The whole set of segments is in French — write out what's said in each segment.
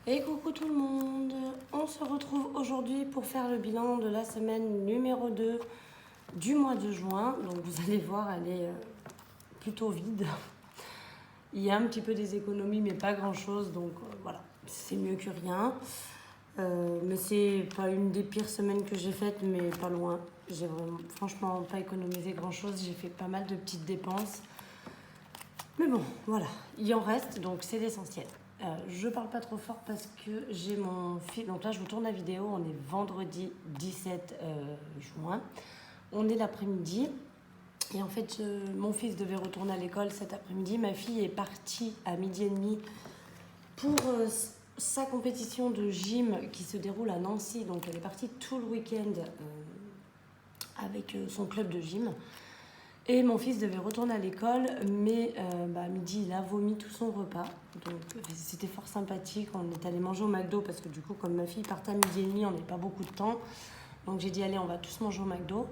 Et coucou tout le monde, on se retrouve aujourd'hui pour faire le bilan de la semaine numéro 2 du mois de juin. Donc vous allez voir, elle est plutôt vide. Il y a un petit peu des économies mais pas grand chose, donc voilà, c'est mieux que rien. Mais c'est pas une des pires semaines que j'ai faites, mais pas loin. J'ai vraiment, franchement, pas économisé grand chose, j'ai fait pas mal de petites dépenses. Mais bon, voilà, il en reste, donc c'est l'essentiel. Je parle pas trop fort parce que j'ai mon fils. Donc là, je vous tourne la vidéo. On est vendredi 17 juin. On est l'après-midi. Et en fait, mon fils devait retourner à l'école cet après-midi. Ma fille est partie à 12h30 pour sa compétition de gym qui se déroule à Nancy. Donc elle est partie tout le week-end avec son club de gym. Et mon fils devait retourner à l'école, mais à midi, il a vomi tout son repas. Donc c'était fort sympathique. On est allé manger au McDo parce que du coup, comme ma fille partait à 12h30, on n'avait pas beaucoup de temps. Donc j'ai dit, allez, on va tous manger au McDo.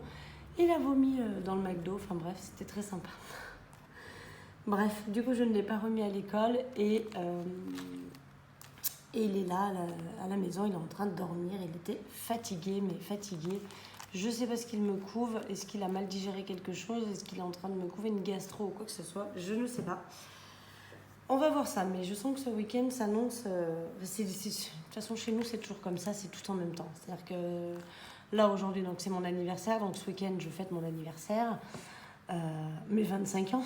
Il a vomi dans le McDo. Enfin bref, c'était très sympa. Bref, du coup, je ne l'ai pas remis à l'école et il est là à la maison. Il est en train de dormir. Il était fatigué, mais fatigué. Je ne sais pas ce qu'il me couve. Est-ce qu'il a mal digéré quelque chose? Est-ce qu'il est en train de me couver une gastro ou quoi que ce soit? Je ne sais pas. On va voir ça, mais je sens que ce week-end s'annonce... de toute façon, chez nous, c'est toujours comme ça, c'est tout en même temps. C'est-à-dire que là, aujourd'hui, donc c'est mon anniversaire. Donc ce week-end, je fête mon anniversaire. Mes 25 ans,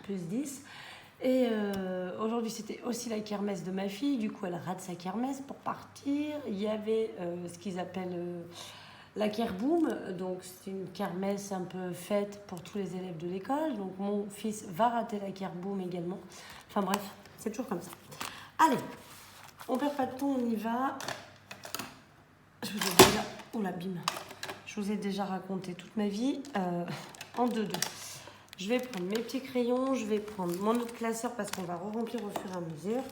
plus 10. Et aujourd'hui, c'était aussi la kermesse de ma fille. Du coup, elle rate sa kermesse pour partir. Il y avait ce qu'ils appellent... la kerboom, donc c'est une kermesse un peu faite pour tous les élèves de l'école. Donc mon fils va rater la kerboom également. Enfin bref, c'est toujours comme ça. Allez, on perd pas de temps, on y va. Je vous ai déjà... Oula, bim. Je vous ai déjà raconté toute ma vie en 2-2. Je vais prendre mes petits crayons, je vais prendre mon autre classeur parce qu'on va re-remplir au fur et à mesure.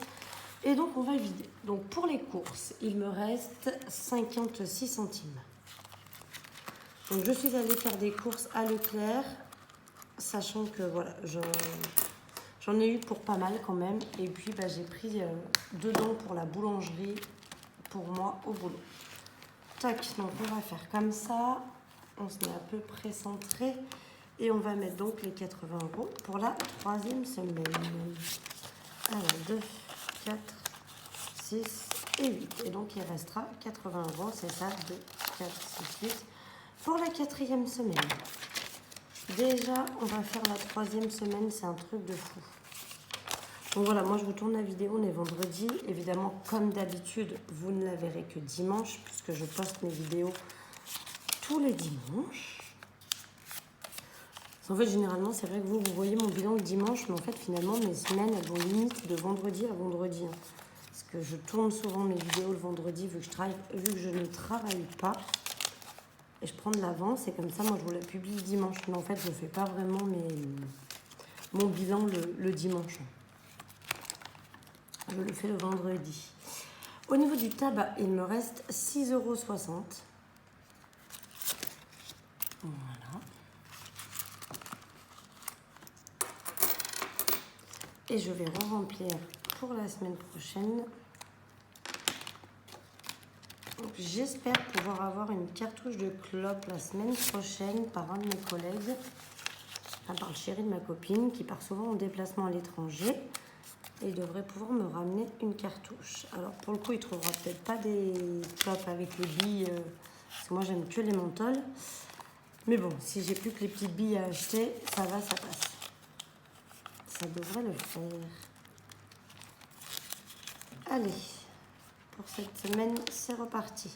Et donc on va vider. Donc pour les courses, il me reste 56 centimes. Donc je suis allée faire des courses à Leclerc, sachant que voilà, j'en ai eu pour pas mal quand même. Et puis j'ai pris dedans pour la boulangerie, pour moi au boulot. Tac, donc on va faire comme ça. On se met à peu près centré. Et on va mettre donc les 80 € pour la 3e semaine. Alors 2, 4, 6 et 8. Et donc il restera 80 €, c'est ça, 2, 4, 6, 8. Pour la 4e semaine, déjà, on va faire la 3e semaine, c'est un truc de fou. Donc voilà, moi je vous tourne la vidéo, on est vendredi. Évidemment, comme d'habitude, vous ne la verrez que dimanche, puisque je poste mes vidéos tous les dimanches. En fait, généralement, c'est vrai que vous voyez mon bilan le dimanche, mais en fait, finalement, mes semaines, elles vont limite de vendredi à vendredi. Parce que je tourne souvent mes vidéos le vendredi, vu que je ne travaille pas. Et je prends de l'avance et comme ça, moi, je vous la publie le dimanche. Mais en fait, je ne fais pas vraiment mon bilan le dimanche. Je le fais le vendredi. Au niveau du tabac, il me reste 6,60 €. Voilà. Et je vais remplir pour la semaine prochaine. J'espère pouvoir avoir une cartouche de clope la semaine prochaine par un de mes collègues, par le chéri de ma copine qui part souvent en déplacement à l'étranger et il devrait pouvoir me ramener une cartouche. Alors pour le coup, il ne trouvera peut-être pas des clopes avec les billes, parce que moi j'aime que les menthols. Mais bon, si j'ai plus que les petites billes à acheter, ça va, ça passe. Ça devrait le faire. Allez. Pour cette semaine, c'est reparti.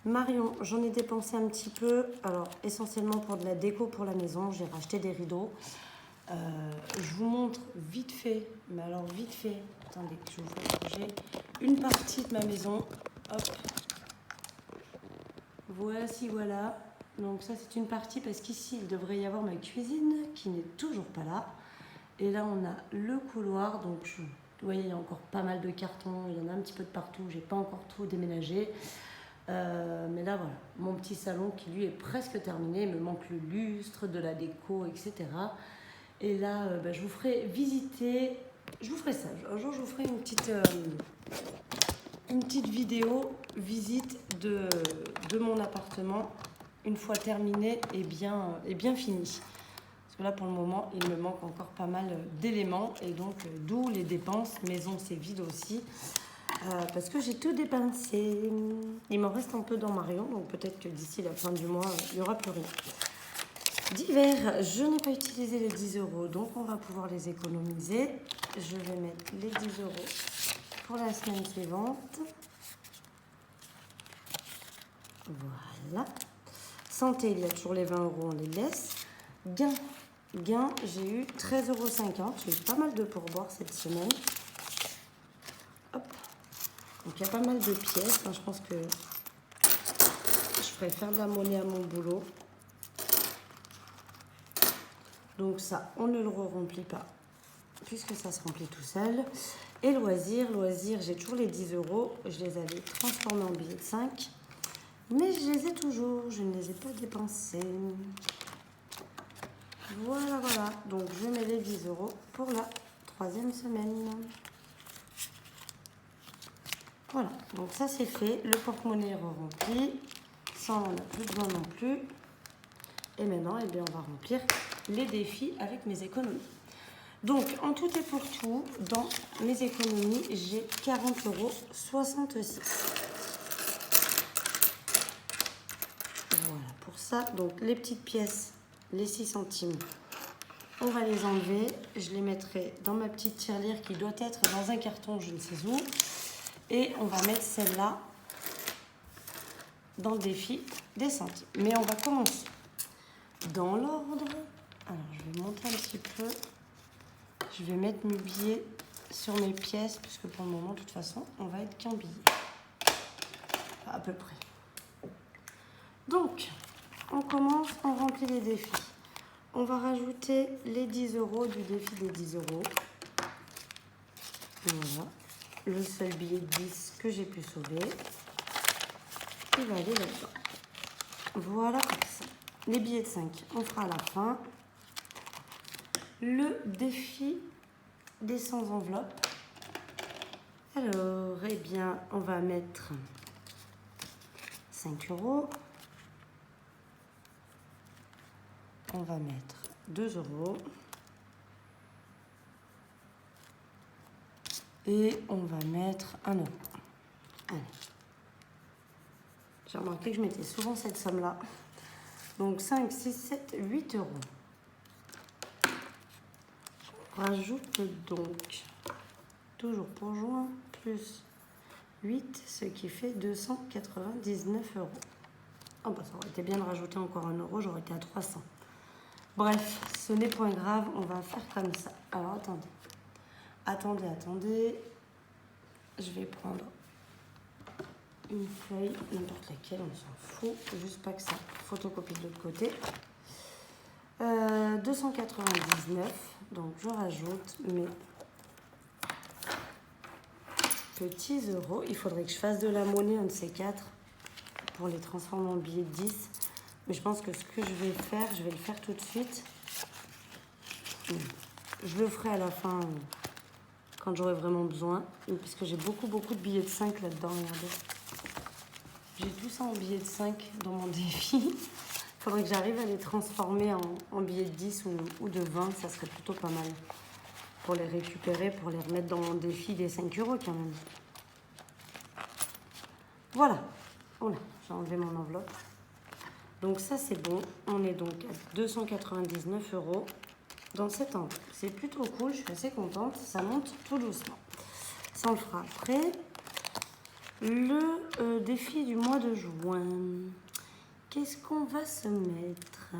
Marion, j'en ai dépensé un petit peu. Alors, essentiellement pour de la déco pour la maison. J'ai racheté des rideaux. Je vous montre vite fait. Mais alors, vite fait. Attendez, je vous fais projet. Une partie de ma maison. Hop. Voici, voilà. Donc, ça, c'est une partie parce qu'ici, il devrait y avoir ma cuisine qui n'est toujours pas là. Et là, on a le couloir. Donc, vous voyez, il y a encore pas mal de cartons, il y en a un petit peu de partout, j'ai pas encore tout déménagé. Mais là, voilà, mon petit salon qui lui est presque terminé, il me manque le lustre, de la déco, etc. Et là, je vous ferai visiter, je vous ferai ça. Un jour, je vous ferai une petite une petite vidéo visite de mon appartement une fois terminé et bien fini. Parce que là, pour le moment, il me manque encore pas mal d'éléments et donc d'où les dépenses. Maison, c'est vide aussi. Parce que j'ai tout dépensé. Il m'en reste un peu dans Marion, donc peut-être que d'ici la fin du mois, il n'y aura plus rien. Divers, je n'ai pas utilisé les 10 €, donc on va pouvoir les économiser. Je vais mettre les 10 € pour la semaine suivante. Voilà. Santé, il y a toujours les 20 €, on les laisse. Gain, j'ai eu 13,50 €. J'ai eu pas mal de pourboires cette semaine. Hop. Donc il y a pas mal de pièces. Je pense que je ferai faire de la monnaie à mon boulot. Donc ça, on ne le remplit pas puisque ça se remplit tout seul. Et loisirs, j'ai toujours les 10 €. Je les avais transformés en billets de 5. Mais je les ai toujours. Je ne les ai pas dépensés. Voilà. Donc je mets les 10 € pour la 3e semaine. Voilà. Donc ça c'est fait. Le porte-monnaie est rempli. Ça on n'en a plus besoin non plus. Et maintenant, on va remplir les défis avec mes économies. Donc, en tout et pour tout, dans mes économies, j'ai 40,66 €. Voilà, pour ça, donc les petites pièces, les 6 centimes, on va les enlever. Je les mettrai dans ma petite tirelire qui doit être dans un carton, je ne sais où. Et on va mettre celle-là dans le défi des centimes. Mais on va commencer dans l'ordre. Alors, je vais monter un petit peu. Je vais mettre mes billets sur mes pièces, puisque pour le moment, de toute façon, on va être qu'un billet. À peu près. Donc, on commence, on remplit les défis. On va rajouter les 10 € du défi des 10 €. Voilà. Le seul billet de 10 que j'ai pu sauver. Il va aller là-dedans. Voilà comme ça. Les billets de 5, on fera à la fin. Le défi des 100 enveloppes. Alors, on va mettre 5 €. On va mettre 2 €. Et on va mettre 1 €. Allez. J'ai remarqué que je mettais souvent cette somme-là. Donc 5, 6, 7, 8 €. On rajoute donc, toujours pour juin, plus 8, ce qui fait 299 €. Oh bah ça aurait été bien de rajouter encore 1 €, j'aurais été à 300. Bref, ce n'est point grave, on va faire comme ça. Alors attendez. Je vais prendre une feuille, n'importe laquelle, on s'en fout, juste pas que ça photocopie de l'autre côté. 299, donc je rajoute mes petits euros. Il faudrait que je fasse de la monnaie, un de ces quatre, pour les transformer en billets de 10. Mais je pense que ce que je vais le faire tout de suite. Je le ferai à la fin, quand j'aurai vraiment besoin, puisque j'ai beaucoup de billets de 5 là-dedans, regardez. J'ai tout ça en billets de 5 dans mon défi. Il faudrait que j'arrive à les transformer en billets de 10 ou de 20, ça serait plutôt pas mal. Pour les récupérer, pour les remettre dans mon défi des 5 € quand même. Voilà. Oh là, j'ai enlevé mon enveloppe. Donc ça c'est bon. On est donc à 299 € dans cette enveloppe. C'est plutôt cool, je suis assez contente. Ça monte tout doucement. Ça on le fera après. Le défi du mois de juin. Qu'est-ce qu'on va se mettre?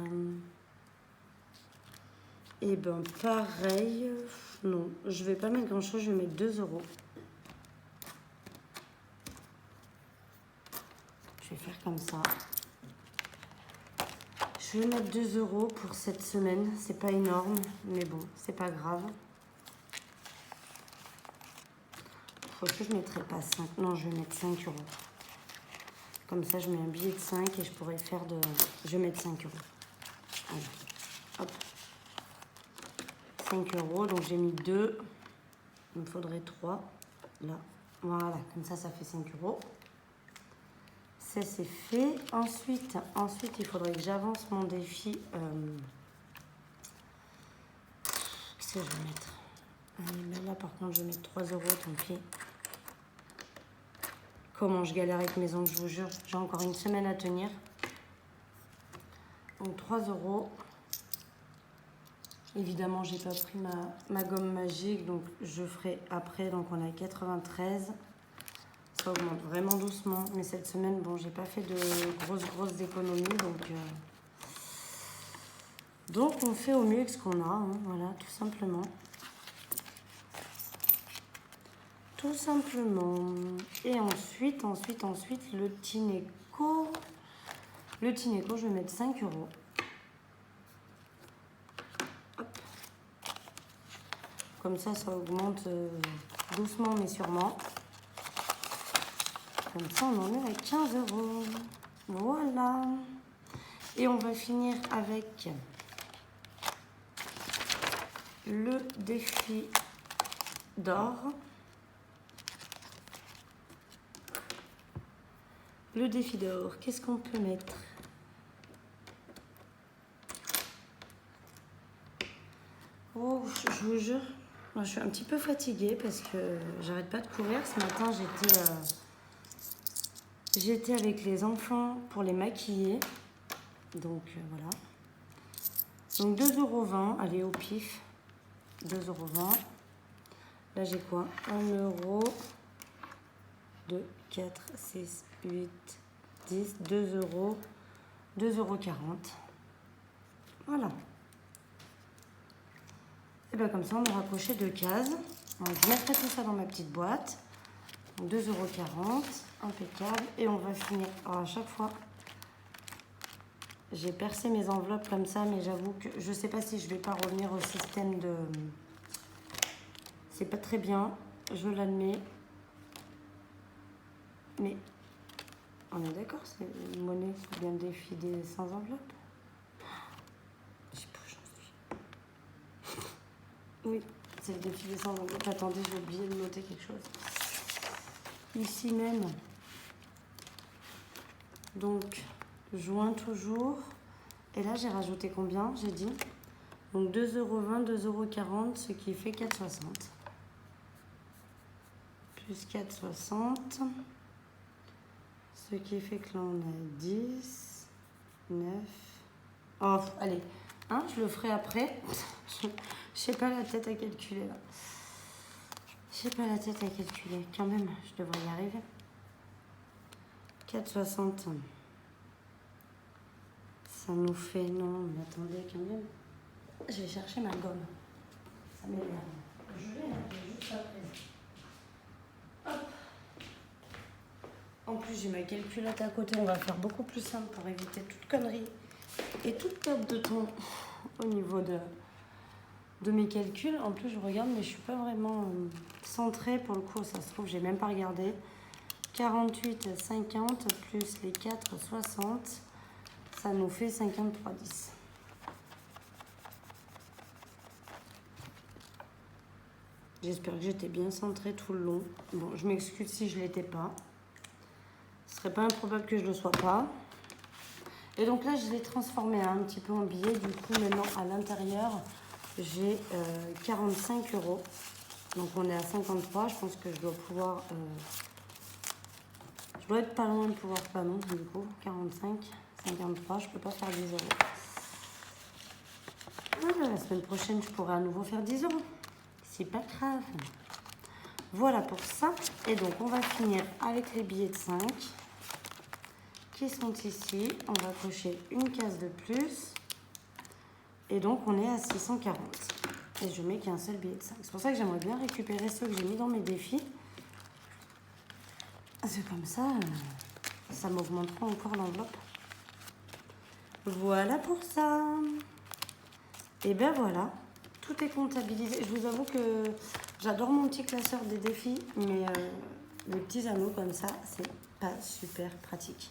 Eh ben pareil. Non, je vais pas mettre grand chose, je vais mettre 2 €. Je vais faire comme ça. Je vais mettre 2 € pour cette semaine. C'est pas énorme, mais bon, c'est pas grave. Faut que je mettrai pas 5. Non, je vais mettre 5 €. Comme ça, je mets un billet de 5 et je pourrais faire de... Je vais mettre 5 €. Allez, hop. 5 €, donc j'ai mis 2. Il me faudrait 3. Là, Voilà, comme ça fait 5 euros. Ça, c'est fait. Ensuite, il faudrait que j'avance mon défi. Qu'est-ce que je vais mettre? Là, par contre, je vais mettre 3 euros, tant pis. Comment je galère avec mes ongles, je vous jure. J'ai encore une semaine à tenir. Donc 3 euros. Évidemment, j'ai pas pris ma gomme magique, donc je ferai après. Donc on a 93. Ça augmente vraiment doucement. Mais cette semaine, bon, j'ai pas fait de grosses économies, donc on fait au mieux avec ce qu'on a, hein, voilà, tout simplement. Tout simplement. Et ensuite, le Tineco. Le Tineco, je vais mettre 5 euros. Hop. Comme ça augmente doucement mais sûrement. Comme ça, on en est à 15 euros. Voilà. Et on va finir avec le défi d'or. Le défi d'or, qu'est-ce qu'on peut mettre? Oh, je vous jure, moi, je suis un petit peu fatiguée parce que j'arrête pas de courir. Ce matin, j'étais avec les enfants pour les maquiller. Donc voilà. Donc 2,20 €, allez au pif. 2,20 €. Là j'ai quoi? 1 euro. 2, 4, 6, 8, 10, 2 euros. 2,40 €. Voilà. Et bien comme ça, on aura coché 2 cases. Donc, je mettrai tout ça dans ma petite boîte. 2,40 €. Impeccable. Et on va finir. Alors, à chaque fois, j'ai percé mes enveloppes comme ça, mais j'avoue que je ne sais pas si je vais pas revenir au système de... C'est pas très bien, je l'admets. Mais on est d'accord, c'est une monnaie qui vient défiler sans enveloppe. Je sais pas où j'en suis. Oui, c'est le défilé sans enveloppe. Attendez, j'ai oublié de noter quelque chose. Ici même. Donc, joint toujours. Et là, j'ai rajouté combien? J'ai dit. Donc 2,20 €, 2,40 €, ce qui fait 4,60 €. Plus 4,60 €. Ce qui fait que là, on a 10, 9. Oh, allez, hein, je le ferai après. Je n'ai pas la tête à calculer là. J'ai pas la tête à calculer. Quand même, je devrais y arriver. 4,60 €. Ça nous fait... Non, mais attendez quand même. Je vais chercher ma gomme. Ça m'énerve. Je vais juste après. Hop. En plus, j'ai ma calculette à côté. On va faire beaucoup plus simple pour éviter toute connerie et toute perte de temps au niveau de mes calculs. En plus, je regarde, mais je suis pas vraiment centrée pour le coup. Ça se trouve, j'ai même pas regardé. 48,50 plus les 4,60, ça nous fait 53,10. J'espère que j'étais bien centrée tout le long. Bon, je m'excuse si je ne l'étais pas. Ce serait pas improbable que je ne le sois pas. Et donc là, je l'ai transformé un petit peu en billet. Du coup, maintenant, à l'intérieur, j'ai 45 €. Donc, on est à 53. Je pense que je dois pouvoir... je dois être pas loin de pouvoir pas non, du coup. 45, 53, je peux pas faire 10 €. Voilà, la semaine prochaine, je pourrai à nouveau faire 10 €. C'est pas grave. Voilà pour ça. Et donc, on va finir avec les billets de 5 qui sont ici. On va cocher une case de plus. Et donc, on est à 640. Et je mets qu'un seul billet de 5. C'est pour ça que j'aimerais bien récupérer ceux que j'ai mis dans mes défis. C'est comme ça, ça m'augmentera encore l'enveloppe. Voilà pour ça. Et ben voilà, tout est comptabilisé. Je vous avoue que j'adore mon petit classeur des défis, mais les petits anneaux comme ça, c'est pas super pratique.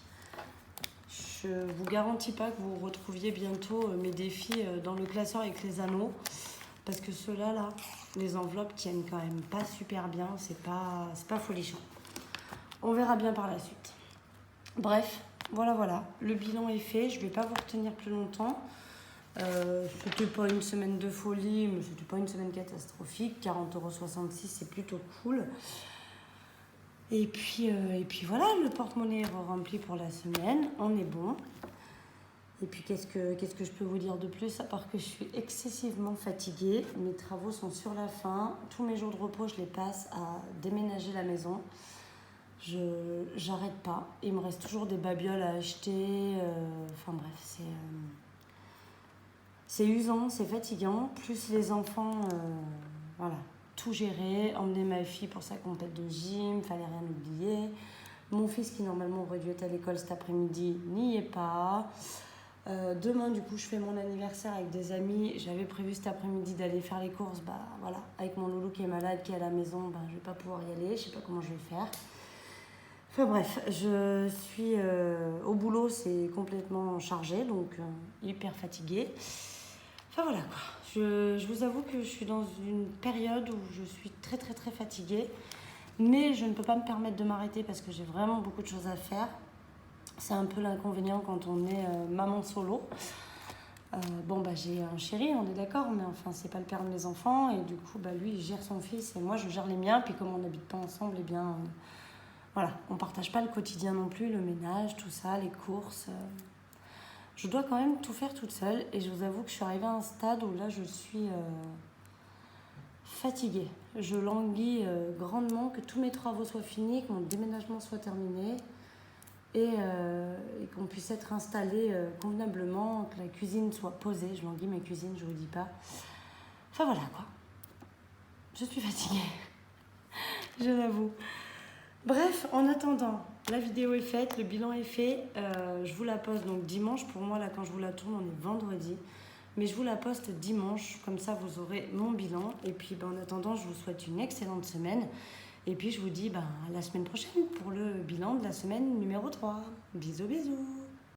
Je vous garantis pas que vous retrouviez bientôt mes défis dans le classeur avec les anneaux. Parce que ceux-là, là, les enveloppes tiennent quand même pas super bien. C'est pas folichon. On verra bien par la suite. Bref, voilà. Le bilan est fait. Je vais pas vous retenir plus longtemps. C'était pas une semaine de folie, mais c'était pas une semaine catastrophique. 40,66 €, c'est plutôt cool. Et puis voilà, le porte-monnaie est rempli pour la semaine. On est bon. Et puis qu'est-ce que je peux vous dire de plus, à part que je suis excessivement fatiguée. Mes travaux sont sur la fin. Tous mes jours de repos, je les passe à déménager la maison. J'arrête pas. Il me reste toujours des babioles à acheter. Enfin bref, c'est usant, c'est fatigant. Plus les enfants, voilà, tout gérer. Emmener ma fille pour sa compète de gym, fallait rien oublier. Mon fils qui normalement aurait dû être à l'école cet après-midi n'y est pas. Demain, du coup, je fais mon anniversaire avec des amis. J'avais prévu cet après-midi d'aller faire les courses. Bah voilà, avec mon loulou qui est malade, qui est à la maison, bah, je vais pas pouvoir y aller. Je sais pas comment je vais faire. Enfin bref, je suis au boulot, c'est complètement chargé, donc hyper fatiguée. Enfin voilà quoi. Je vous avoue que je suis dans une période où je suis très fatiguée. Mais je ne peux pas me permettre de m'arrêter parce que j'ai vraiment beaucoup de choses à faire. C'est un peu l'inconvénient quand on est maman solo. Bon, bah, j'ai un chéri, on est d'accord, mais enfin, c'est pas le père de mes enfants. Et du coup, bah, lui, il gère son fils et moi, je gère les miens. Puis comme on n'habite pas ensemble, eh bien, voilà, on partage pas le quotidien non plus, le ménage, tout ça, les courses. Je dois quand même tout faire toute seule. Et je vous avoue que je suis arrivée à un stade où là, je suis fatiguée. Je languis grandement que tous mes travaux soient finis, que mon déménagement soit terminé. Et qu'on puisse être installé convenablement, que la cuisine soit posée. Je languis ma cuisine, je vous dis pas. Enfin voilà quoi. Je suis fatiguée, je l'avoue. Bref, en attendant, la vidéo est faite, le bilan est fait. Je vous la poste donc dimanche. Pour moi, là, quand je vous la tourne, on est vendredi. Mais je vous la poste dimanche, comme ça vous aurez mon bilan. Et puis en attendant, je vous souhaite une excellente semaine. Et puis je vous dis à la semaine prochaine pour le bilan de la semaine numéro 3. Bisous.